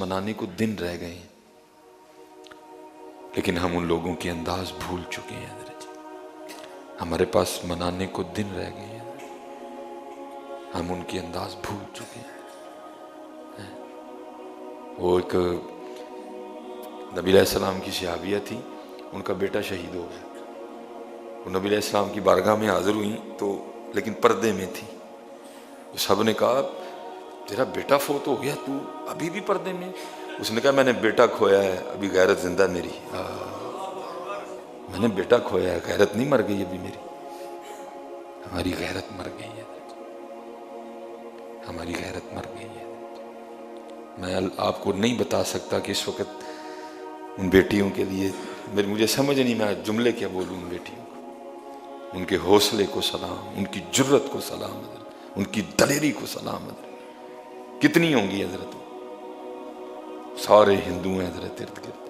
منانے کو دن رہ گئے ہیں، لیکن ہم ان لوگوں کے انداز بھول چکے ہیں حضرت جی۔ ہمارے پاس منانے کو دن رہ گئے ہیں، ہم ان کے انداز بھول چکے ہیں۔ وہ ایک نبی علیہ السلام کی صحابیہ تھی، ان کا بیٹا شہید ہو گیا۔ وہ نبی علیہ السلام کی بارگاہ میں حاضر ہوئی تو لیکن پردے میں تھی۔ سب نے کہا تیرا بیٹا فوت ہو گیا، تو ابھی بھی پردے میں؟ اس نے کہا میں نے بیٹا کھویا ہے، ابھی غیرت زندہ میری۔ میں نے بیٹا کھویا ہے، غیرت نہیں مر گئی ابھی میری، ہماری غیرت مر گئی ہے، ہماری غیرت مر گئی ہے۔ میں آپ کو نہیں بتا سکتا کہ اس وقت ان بیٹیوں کے لیے مجھے سمجھ نہیں، میں جملے کیا بولوں ان بیٹیوں کو، ان کے حوصلے کو سلام، ان کی جرت کو سلام حضرت، ان کی دلیری کو سلام حضرت۔ کتنی ہوں گی حضرت؟ سارے ہندو ہیں حضرت ارد گرد،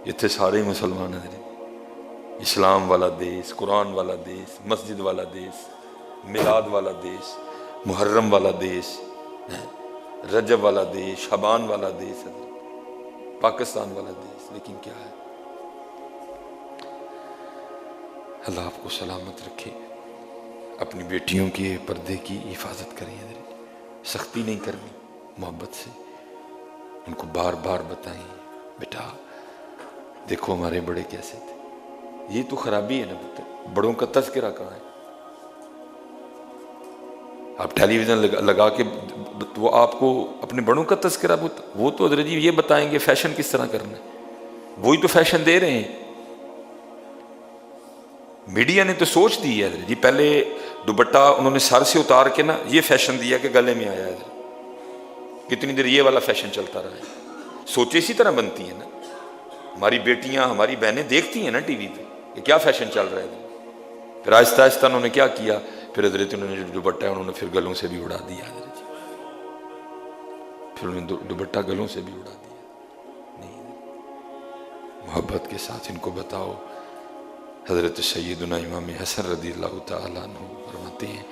یہ تھے سارے مسلمان حضرت۔ اسلام والا دیس، قرآن والا دیس، مسجد والا دیس، میلاد والا دیس، محرم والا دیس، رجب والا دیس، شعبان والا دیس حضرت، پاکستان والا دیس، لیکن کیا ہے؟ اللہ آپ کو سلامت رکھے، اپنی بیٹیوں کے پردے کی حفاظت کریں حضرت، سختی نہیں کرنی، محبت سے ان کو بار بار بتائیں بیٹا دیکھو ہمارے بڑے کیسے تھے۔ یہ تو خرابی ہے نا پتہ، بڑوں کا تذکرہ کہاں ہے؟ آپ ٹیلی ویژن لگا کے وہ آپ کو اپنے بڑوں کا تذکرہ، وہ تو حضرت جی یہ بتائیں گے فیشن کس طرح کرنا ہے، وہی تو فیشن دے رہے ہیں۔ میڈیا نے تو سوچ دی ہے حضرت جی، پہلے دوپٹہ انہوں نے سر سے اتار کے نا یہ فیشن دیا کہ گلے میں آیا ہے حضرت، کتنی دیر یہ والا فیشن چلتا رہا ہے۔ سوچے اسی طرح بنتی ہیں نا، ہماری بیٹیاں ہماری بہنیں دیکھتی ہیں نا ٹی وی پہ کہ کیا فیشن چل رہا ہے، پھر آہستہ آہستہ انہوں نے کیا کیا، پھر حضرت انہوں نے جو دوپٹہ ہے انہوں نے پھر گلوں سے بھی اڑا دیا حضرت جی، پھر انہوں نے دوپٹہ گلوں سے بھی اڑا دیا۔ نہیں، محبت کے ساتھ ان کو بتاؤ۔ حضرت سیدنا امام حسن رضی اللہ تعالیٰ عنہ فرماتے ہیں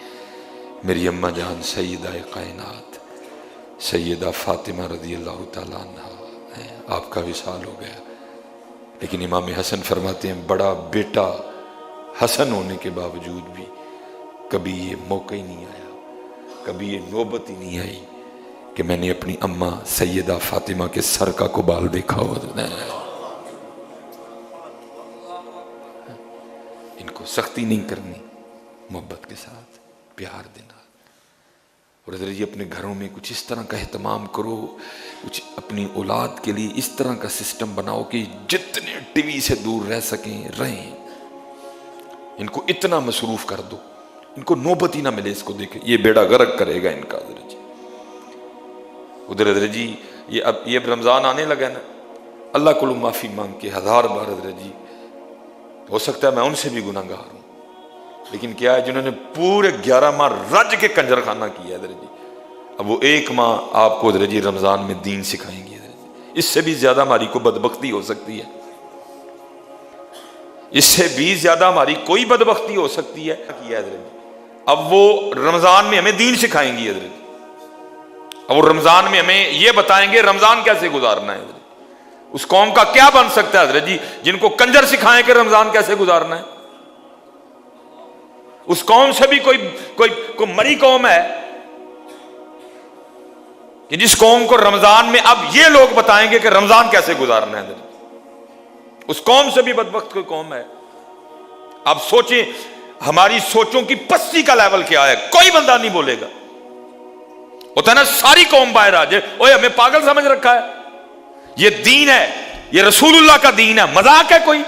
میری اماں جان سیدہ کائنات سیدہ فاطمہ رضی اللہ تعالیٰ عنہ، آپ کا وصال ہو گیا، لیکن امام حسن فرماتے ہیں بڑا بیٹا حسن ہونے کے باوجود بھی کبھی یہ موقع ہی نہیں آیا، کبھی یہ نوبت ہی نہیں آئی کہ میں نے اپنی اماں سیدہ فاطمہ کے سر کا قبال دیکھا ہو۔ ان کو سختی نہیں کرنی، محبت کے ساتھ پیار دینا۔ اور حضرت جی اپنے گھروں میں کچھ اس طرح کا اہتمام کرو، کچھ اپنی اولاد کے لیے اس طرح کا سسٹم بناؤ کہ جتنے ٹی وی سے دور رہ سکیں رہیں، ان کو اتنا مصروف کر دو، ان کو نوبت ہی نہ ملے اس کو دیکھیں، یہ بیڑا غرق کرے گا ان کا حضرت جی۔ ادھر حضرت جی یہ اب رمضان آنے لگا نا، اللہ کو معافی مانگ کے 1000 بار حضرت جی، ہو سکتا ہے میں ان سے بھی گناہ گار ہوں، لیکن کیا ہے جنہوں نے پورے 11 ماہ رج کے کنجر خانہ کیا ہے حضرت جی، اب وہ 1 ماہ آپ کو حضرت جی رمضان میں دین سکھائیں گے حضرت جی۔ اس سے بھی زیادہ ہماری کو بدبختی ہو سکتی ہے، اس سے بھی زیادہ ہماری کوئی بدبختی ہو سکتی ہے کیا حضرت جی۔ اب وہ رمضان میں ہمیں دین سکھائیں گی حضرت جی، اب وہ رمضان میں ہمیں یہ بتائیں گے رمضان کیسے گزارنا ہے حضرت جی۔ اس قوم کا کیا بن سکتا ہے حضرت جی جن کو کنجر سکھائیں کہ رمضان کیسے گزارنا ہے؟ اس قوم سے بھی کوئی مری قوم ہے کہ جس قوم کو رمضان میں اب یہ لوگ بتائیں گے کہ رمضان کیسے گزارنا ہے حضرت جی۔ اس قوم سے بھی بدبخت کوئی قوم ہے؟ اب سوچیں ہماری سوچوں کی پستی کا لیول کیا ہے، کوئی بندہ نہیں بولے گا، ہوتا ہے نا ساری قوم باہر آ جائے، اوے ہمیں پاگل سمجھ رکھا ہے، یہ دین ہے، یہ رسول اللہ کا دین ہے، مذاق ہے کوئی؟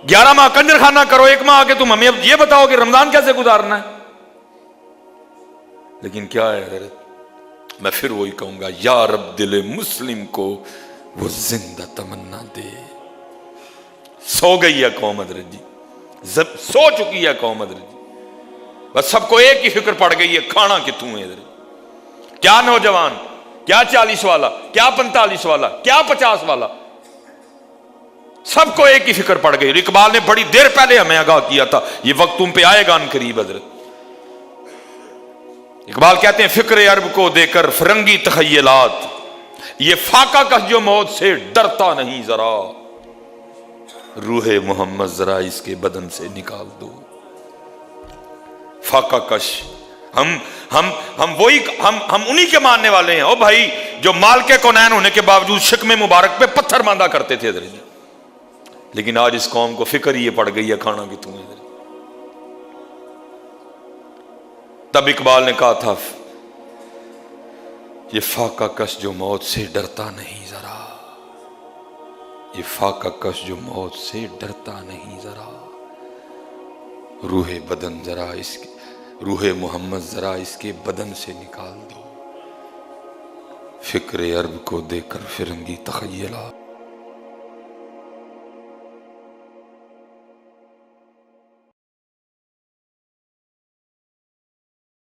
11 ماہ کنجر خانہ کرو، 1 ماہ آگے تم ہمیں اب یہ بتاؤ کہ رمضان کیسے گزارنا ہے؟ لیکن کیا ہے حضرت، میں پھر وہی کہوں گا یا رب دل مسلم کو وہ زندہ تمنا دے۔ سو گئی ہے قوم حضرت جی، سو چکی ہے قوم حضرت جی، بس سب کو ایک ہی فکر پڑ گئی ہے کھانا کتوں ہے حضرت۔ کیا نوجوان، کیا 40 والا، کیا 45 والا، کیا 50 والا، سب کو ایک ہی فکر پڑ گئی۔ اقبال نے بڑی دیر پہلے ہمیں آگاہ کیا تھا یہ وقت تم پہ آئے گا ان قریب حضرت۔ اقبال کہتے ہیں فکر عرب کو دے کر فرنگی تخیلات، یہ فاقہ کش جو موت سے ڈرتا نہیں ذرا، روح محمد ذرا اس کے بدن سے نکال دو۔ فاقہ کش، ہم انہی کے ماننے والے ہیں او بھائی جو مالک کونین ہونے کے باوجود شکم مبارک پہ پتھر باندھا کرتے تھے ادھر، لیکن آج اس قوم کو فکر یہ پڑ گئی ہے کھانا کہ تم ادھر۔ تب اقبال نے کہا تھا یہ فاقہ کش جو موت سے ڈرتا نہیں ذرا، یہ فاقہ کش جو موت سے ڈرتا نہیں ذرا، روح بدن ذرا اس کے، روح محمد ذرا اس کے بدن سے نکال دو، فکر عرب کو دے کر فرنگی تخیلہ۔